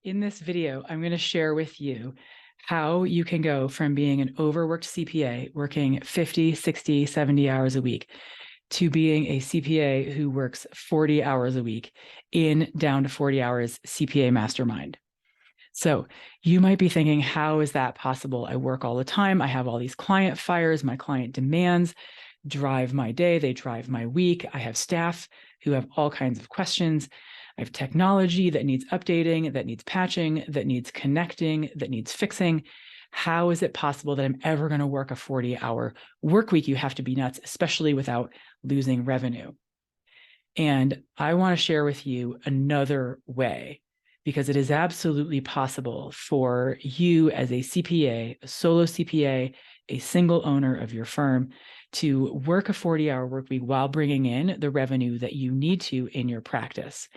in this video, I'm going to share with you how you can go from being an overworked CPA working 50, 60, 70 hours a week to being a CPA who works 40 hours a week in down to 40 hours CPA mastermind. So you might be thinking, how is that possible? I work all the time. I have all these client fires. My client demands drive my day. They drive my week. I have staff who have all kinds of questions. I have technology that needs updating, that needs patching, that needs connecting, that needs fixing. How is it possible that I'm ever going to work a 40-hour work week? You have to be nuts, especially without losing revenue. And I want to share with you another way, because it is absolutely possible for you as a CPA, a solo CPA, a single owner of your firm, to work a 40-hour work week while bringing in the revenue that you need to in your practice.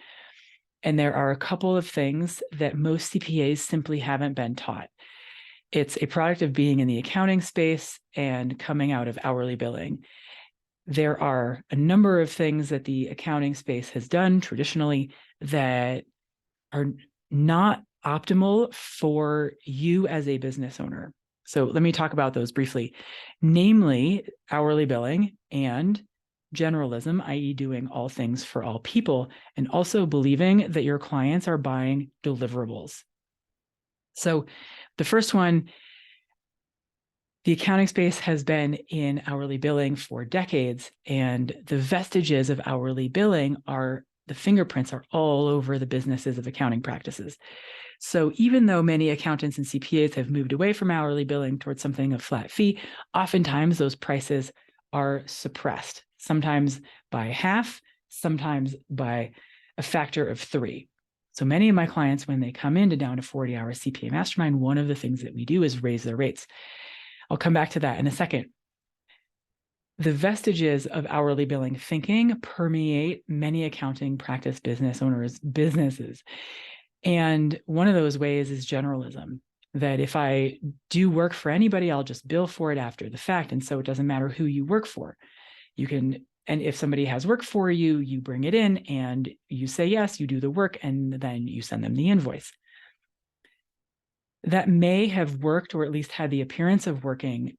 And there are a couple of things that most CPAs simply haven't been taught. It's a product of being in the accounting space and coming out of hourly billing. There are a number of things that the accounting space has done traditionally that are not optimal for you as a business owner. So let me talk about those briefly, namely hourly billing and generalism, i.e. doing all things for all people, and also believing that your clients are buying deliverables. So the first one, the accounting space has been in hourly billing for decades, and the vestiges of hourly billing the fingerprints are all over the businesses of accounting practices. So even though many accountants and CPAs have moved away from hourly billing towards something of flat fee, oftentimes those prices are suppressed, sometimes by half, sometimes by a factor of 3. So many of my clients, when they come into down to 40-hour CPA mastermind, one of the things that we do is raise their rates. I'll come back to that in a second. The vestiges of hourly billing thinking permeate many accounting practice business owners' businesses. And one of those ways is generalism, that if I do work for anybody, I'll just bill for it after the fact. And so it doesn't matter who you work for. And if somebody has work for you, you bring it in and you say yes, you do the work, and then you send them the invoice. That may have worked, or at least had the appearance of working,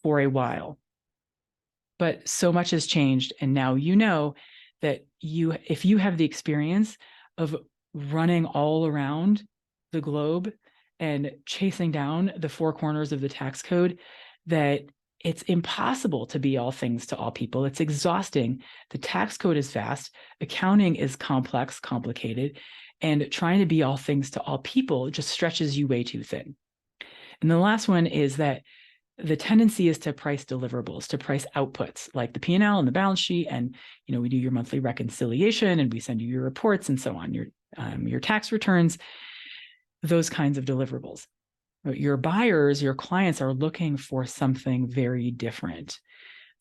for a while. But so much has changed, and now you know that if you have the experience of running all around the globe and chasing down the 4 corners of the tax code, that it's impossible to be all things to all people. It's exhausting. The tax code is vast, accounting is complex, complicated, and trying to be all things to all people just stretches you way too thin. And the last one is that the tendency is to price deliverables, to price outputs like the P&L and the balance sheet. And, we do your monthly reconciliation and we send you your reports and so on, your tax returns, those kinds of deliverables. But your buyers, your clients are looking for something very different.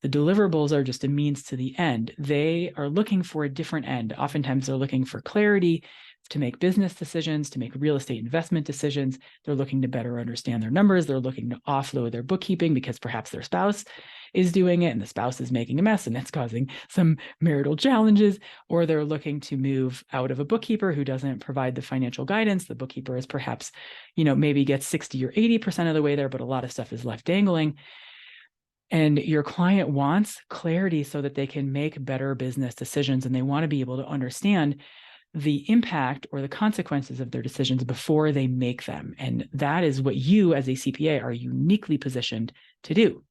The deliverables are just a means to the end. They are looking for a different end. Oftentimes they're looking for clarity to make business decisions, to make real estate investment decisions. They're looking to better understand their numbers. They're looking to offload their bookkeeping because perhaps their spouse is doing it and the spouse is making a mess and that's causing some marital challenges, or they're looking to move out of a bookkeeper who doesn't provide the financial guidance. The bookkeeper is perhaps, maybe gets 60 or 80% of the way there, but a lot of stuff is left dangling. And your client wants clarity so that they can make better business decisions, and they want to be able to understand the impact or the consequences of their decisions before they make them. And that is what you as a CPA are uniquely positioned to do.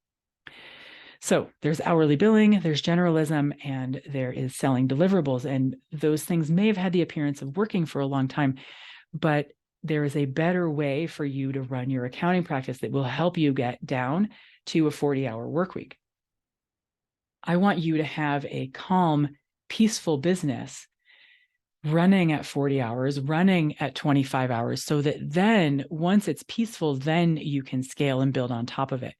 So there's hourly billing, there's generalism, and there is selling deliverables. And those things may have had the appearance of working for a long time, but there is a better way for you to run your accounting practice that will help you get down to a 40-hour work week. I want you to have a calm, peaceful business running at 40 hours, running at 25 hours, so that then once it's peaceful, then you can scale and build on top of it.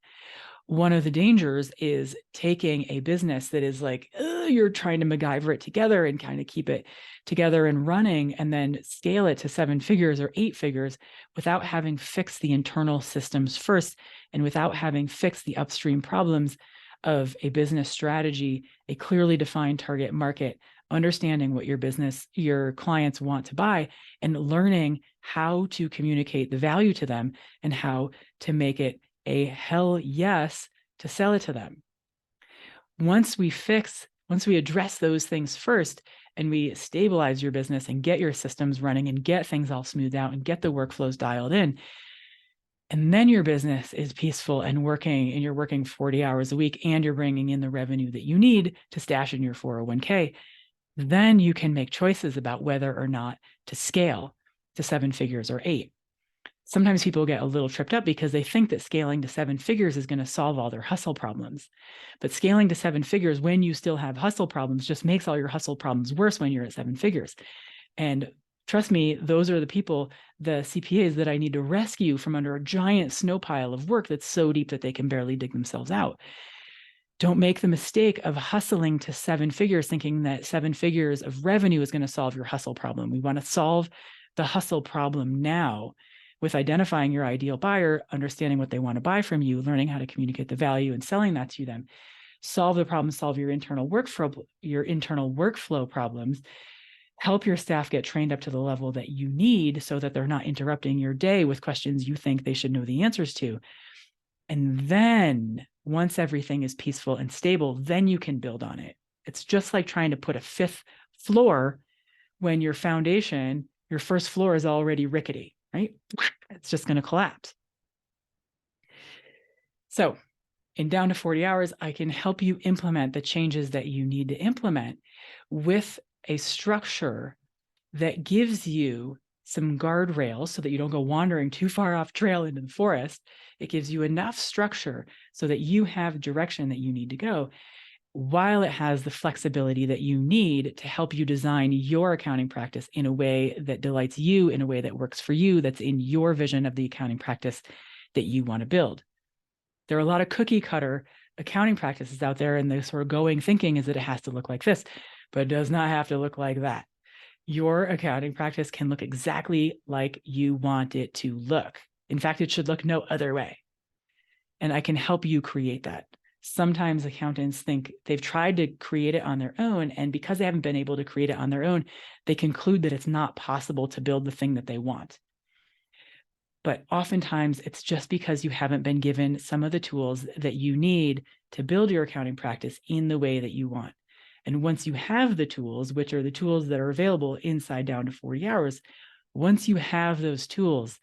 One of the dangers is taking a business that is like, you're trying to MacGyver it together and kind of keep it together and running, and then scale it to 7 figures or 8 figures without having fixed the internal systems first, and without having fixed the upstream problems of a business strategy, a clearly defined target market, understanding what your clients want to buy, and learning how to communicate the value to them and how to make it a hell yes to sell it to them. Once we address those things first, and we stabilize your business and get your systems running and get things all smoothed out and get the workflows dialed in, and then your business is peaceful and working, and you're working 40 hours a week and you're bringing in the revenue that you need to stash in your 401k, then you can make choices about whether or not to scale to 7 figures or 8. Sometimes people get a little tripped up because they think that scaling to 7 figures is going to solve all their hustle problems. But scaling to 7 figures when you still have hustle problems just makes all your hustle problems worse when you're at 7 figures. And trust me, those are the people, the CPAs, that I need to rescue from under a giant snow pile of work that's so deep that they can barely dig themselves out. Don't make the mistake of hustling to 7 figures thinking that 7 figures of revenue is going to solve your hustle problem. We want to solve the hustle problem now with identifying your ideal buyer, understanding what they want to buy from you, learning how to communicate the value and selling that to them. Solve the problem, solve your internal workflow problems, help your staff get trained up to the level that you need so that they're not interrupting your day with questions you think they should know the answers to. And then once everything is peaceful and stable, then you can build on it. It's just like trying to put a 5th floor when your foundation, your first floor, is already rickety, right? It's just going to collapse. So in Down to 40 Hours, I can help you implement the changes that you need to implement with a structure that gives you some guardrails so that you don't go wandering too far off trail into the forest. It gives you enough structure so that you have direction that you need to go, while it has the flexibility that you need to help you design your accounting practice in a way that delights you, in a way that works for you, that's in your vision of the accounting practice that you want to build. There are a lot of cookie cutter accounting practices out there, and the sort of going thinking is that it has to look like this, but it does not have to look like that. Your accounting practice can look exactly like you want it to look. In fact, it should look no other way. And I can help you create that. Sometimes accountants think they've tried to create it on their own, and because they haven't been able to create it on their own, they conclude that it's not possible to build the thing that they want. But oftentimes it's just because you haven't been given some of the tools that you need to build your accounting practice in the way that you want. And once you have the tools, which are the tools that are available inside Down to 40 Hours, once you have those tools,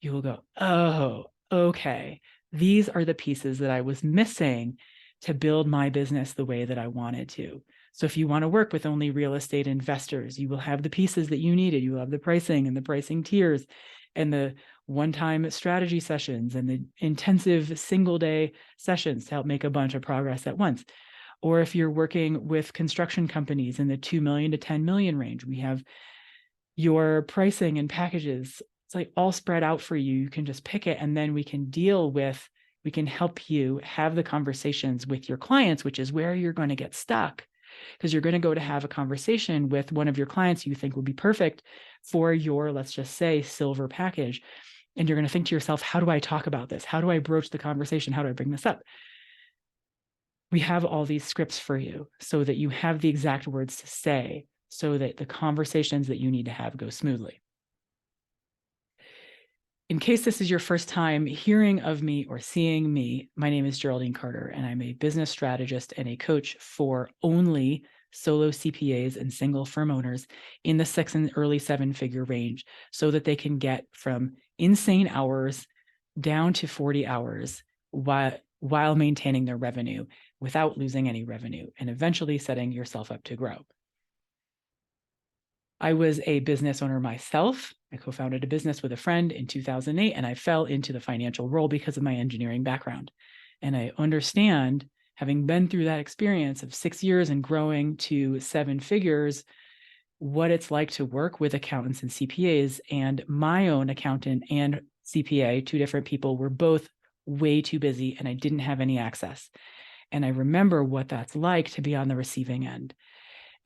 you will go, oh, okay, these are the pieces that I was missing to build my business the way that I wanted to. So if you want to work with only real estate investors, you will have the pieces that you needed. You will have the pricing and the pricing tiers and the one-time strategy sessions and the intensive single-day sessions to help make a bunch of progress at once. Or if you're working with construction companies in the 2 million to 10 million range, we have your pricing and packages. It's like all spread out for you. You can just pick it, and then we can help you have the conversations with your clients, which is where you're going to get stuck, because you're going to go to have a conversation with one of your clients you think will be perfect for your, let's just say, silver package. And you're going to think to yourself, how do I talk about this? How do I broach the conversation? How do I bring this up? We have all these scripts for you so that you have the exact words to say so that the conversations that you need to have go smoothly. In case this is your first time hearing of me or seeing me, my name is Geraldine Carter, and I'm a business strategist and a coach for only solo CPAs and single firm owners in the 6 and early 7-figure range so that they can get from insane hours down to 40 hours while maintaining their revenue without losing any revenue, and eventually setting yourself up to grow. I was a business owner myself. I co-founded a business with a friend in 2008, and I fell into the financial role because of my engineering background. And I understand, having been through that experience of 6 years and growing to 7 figures, what it's like to work with accountants and CPAs. And my own accountant and CPA, 2 different people, were both way too busy, and I didn't have any access. And I remember what that's like to be on the receiving end.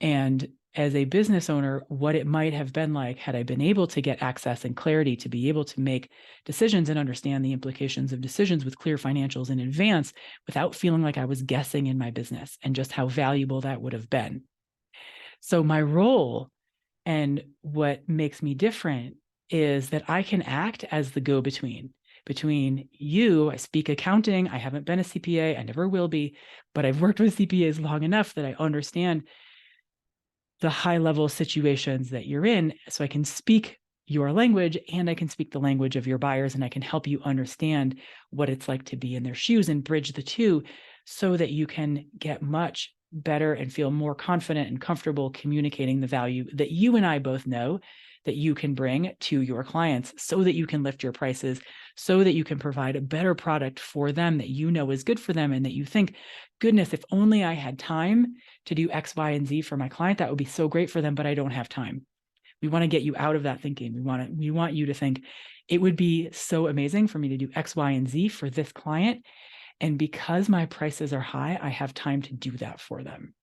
And as a business owner, what it might have been like had I been able to get access and clarity to be able to make decisions and understand the implications of decisions with clear financials in advance without feeling like I was guessing in my business, and just how valuable that would have been. So my role and what makes me different is that I can act as the go-between between you. I speak accounting. I haven't been a CPA. I never will be, but I've worked with CPAs long enough that I understand the high level situations that you're in. So I can speak your language and I can speak the language of your buyers, and I can help you understand what it's like to be in their shoes and bridge the two so that you can get much better and feel more confident and comfortable communicating the value that you and I both know that you can bring to your clients so that you can lift your prices, so that you can provide a better product for them that you know is good for them, and that you think, goodness, if only I had time to do X, Y, and Z for my client, that would be so great for them, but I don't have time. We want to get you out of that thinking. We want you to think it would be so amazing for me to do X, Y, and Z for this client. And because my prices are high, I have time to do that for them.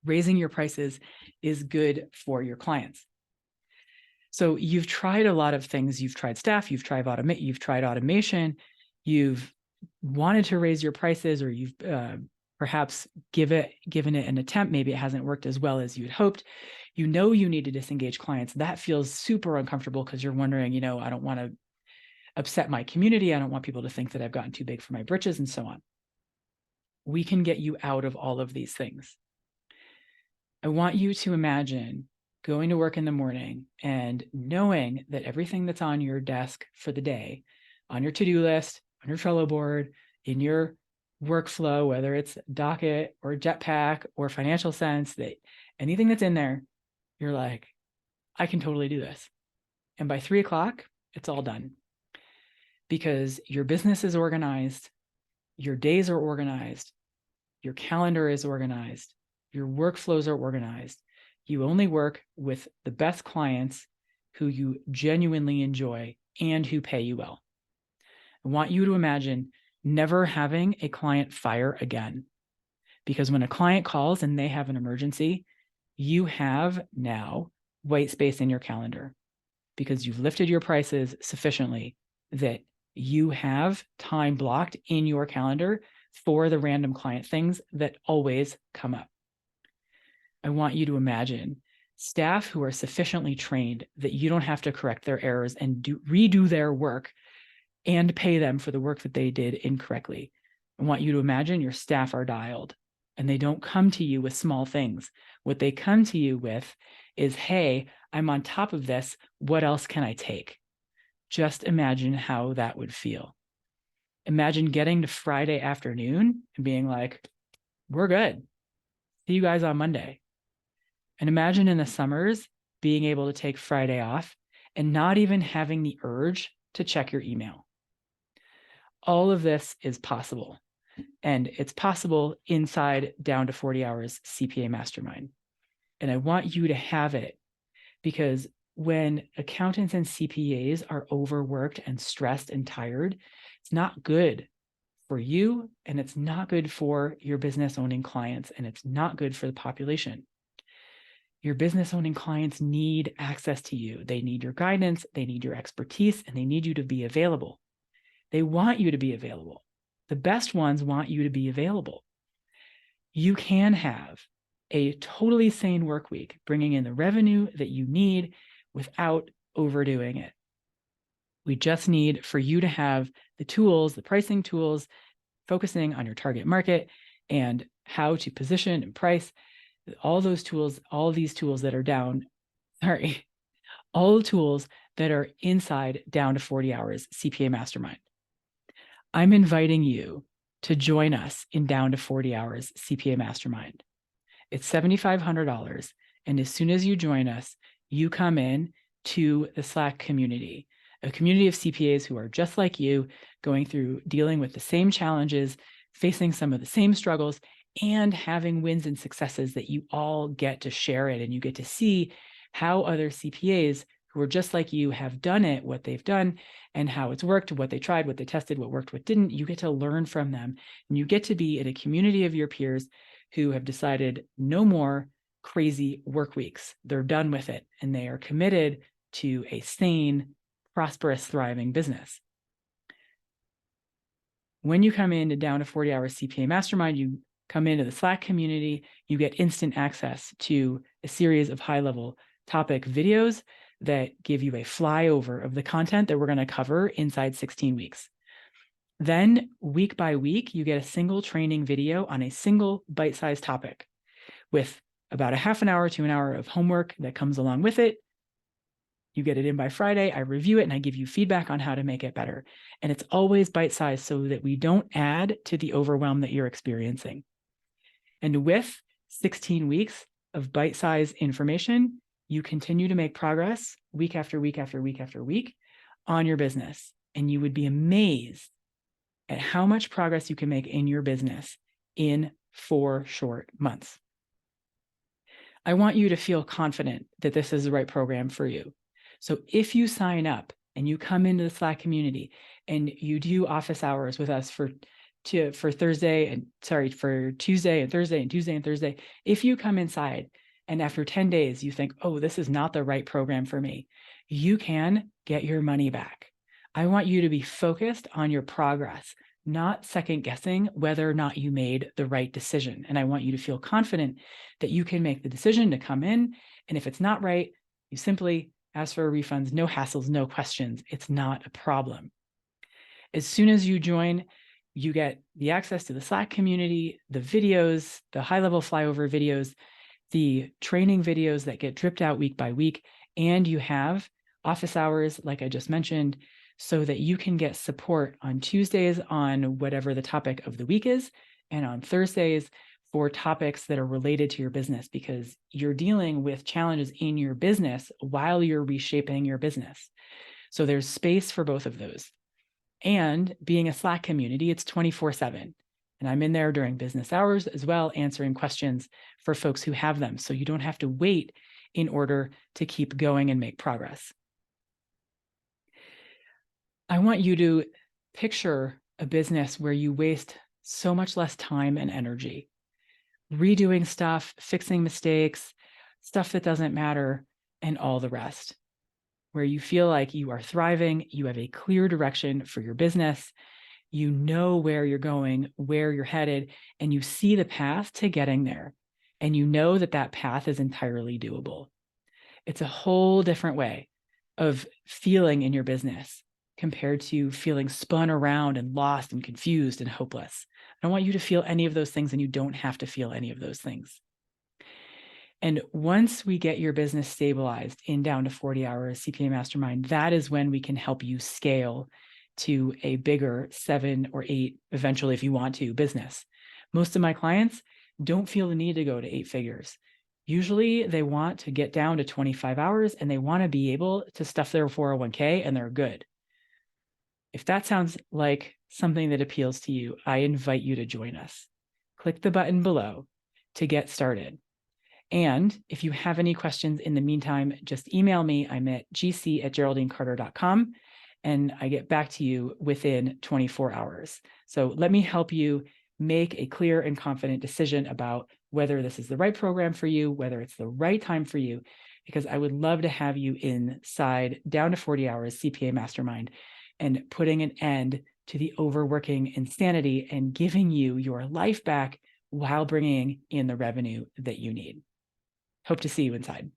Raising your prices is good for your clients. So you've tried a lot of things. You've tried staff, you've tried automation, you've wanted to raise your prices, or you've perhaps given it an attempt. Maybe it hasn't worked as well as you'd hoped. You know you need to disengage clients. That feels super uncomfortable because you're wondering, I don't want to upset my community. I don't want people to think that I've gotten too big for my britches and so on. We can get you out of all of these things. I want you to imagine going to work in the morning and knowing that everything that's on your desk for the day, on your to-do list, on your Trello board, in your workflow, whether it's Docket or Jetpack or Financial Sense, that anything that's in there, you're like, I can totally do this. And by 3 o'clock, it's all done. Because your business is organized, your days are organized, your calendar is organized, your workflows are organized. You only work with the best clients who you genuinely enjoy and who pay you well. I want you to imagine never having a client fire again. Because when a client calls and they have an emergency, you have now white space in your calendar because you've lifted your prices sufficiently that you have time blocked in your calendar for the random client things that always come up. I want you to imagine staff who are sufficiently trained that you don't have to correct their errors and redo their work and pay them for the work that they did incorrectly. I want you to imagine your staff are dialed and they don't come to you with small things. What they come to you with is, hey, I'm on top of this. What else can I take? Just imagine how that would feel. Imagine getting to Friday afternoon and being like, we're good. See you guys on Monday. And imagine in the summers being able to take Friday off and not even having the urge to check your email. All of this is possible. And it's possible inside Down to 40 Hours CPA Mastermind. And I want you to have it because when accountants and CPAs are overworked and stressed and tired, it's not good for you, and it's not good for your business owning clients, and it's not good for the population. Your business owning clients need access to you. They need your guidance, they need your expertise, and they need you to be available. They want you to be available. The best ones want you to be available. You can have a totally sane work week, bringing in the revenue that you need without overdoing it. We just need for you to have the tools, the pricing tools, focusing on your target market and how to position and price, all those tools, all these tools that are all the tools that are inside Down to 40 Hours CPA Mastermind. I'm inviting you to join us in Down to 40 Hours CPA Mastermind. It's $7,500. And as soon as you join us, you come in to the Slack community, a community of CPAs who are just like you, going through dealing with the same challenges, facing some of the same struggles, and having wins and successes that you all get to share it. And you get to see how other CPAs who are just like you have done it, what they've done, and how it's worked, what they tried, what they tested, what worked, what didn't. You get to learn from them. And you get to be in a community of your peers who have decided no more crazy work weeks. They're done with it, and they are committed to a sane, prosperous, thriving business. When you come in to Down to 40 Hours CPA Mastermind, you come into the Slack community, you get instant access to a series of high-level topic videos that give you a flyover of the content that we're going to cover inside 16 weeks. Then week by week, you get a single training video on a single bite-sized topic with about a half an hour to an hour of homework that comes along with it. You get it in by Friday, I review it, and I give you feedback on how to make it better. And it's always bite-sized so that we don't add to the overwhelm that you're experiencing. And with 16 weeks of bite-sized information, you continue to make progress week after week after week after week on your business. And you would be amazed at how much progress you can make in your business in 4 short months. I want you to feel confident that this is the right program for you. So if you sign up and you come into the Slack community and you do office hours with us for Tuesday and Thursday, if you come inside and after 10 days you think, oh, this is not the right program for me, you can get your money back. I want you to be focused on your progress, not second guessing whether or not you made the right decision. And I want you to feel confident that you can make the decision to come in. And if it's not right, you simply ask for refunds, no hassles, no questions. It's not a problem. As soon as you join, you get the access to the Slack community, the videos, the high-level flyover videos, the training videos that get dripped out week by week, and you have office hours, like I just mentioned, so that you can get support on Tuesdays on whatever the topic of the week is, and on Thursdays for topics that are related to your business, because you're dealing with challenges in your business while you're reshaping your business. So there's space for both of those. And being a Slack community, it's 24/7. And I'm in there during business hours as well, answering questions for folks who have them. So you don't have to wait in order to keep going and make progress. I want you to picture a business where you waste so much less time and energy redoing stuff, fixing mistakes, stuff that doesn't matter, and all the rest, where you feel like you are thriving, you have a clear direction for your business, you know where you're going, where you're headed, and you see the path to getting there, and you know that that path is entirely doable. It's a whole different way of feeling in your business compared to feeling spun around and lost and confused and hopeless. I don't want you to feel any of those things, and you don't have to feel any of those things. And once we get your business stabilized in down to 40 hours CPA Mastermind, that is when we can help you scale to a bigger 7 or 8, eventually, if you want to, business. Most of my clients don't feel the need to go to 8 figures. Usually they want to get down to 25 hours and they want to be able to stuff their 401k and they're good. If that sounds like something that appeals to you, I invite you to join us. Click the button below to get started. And if you have any questions in the meantime, just email me. I'm at gc@geraldinecarter.com, and I get back to you within 24 hours. So let me help you make a clear and confident decision about whether this is the right program for you, whether it's the right time for you, because I would love to have you inside down to 40 hours CPA Mastermind and putting an end to the overworking insanity and giving you your life back while bringing in the revenue that you need. Hope to see you inside.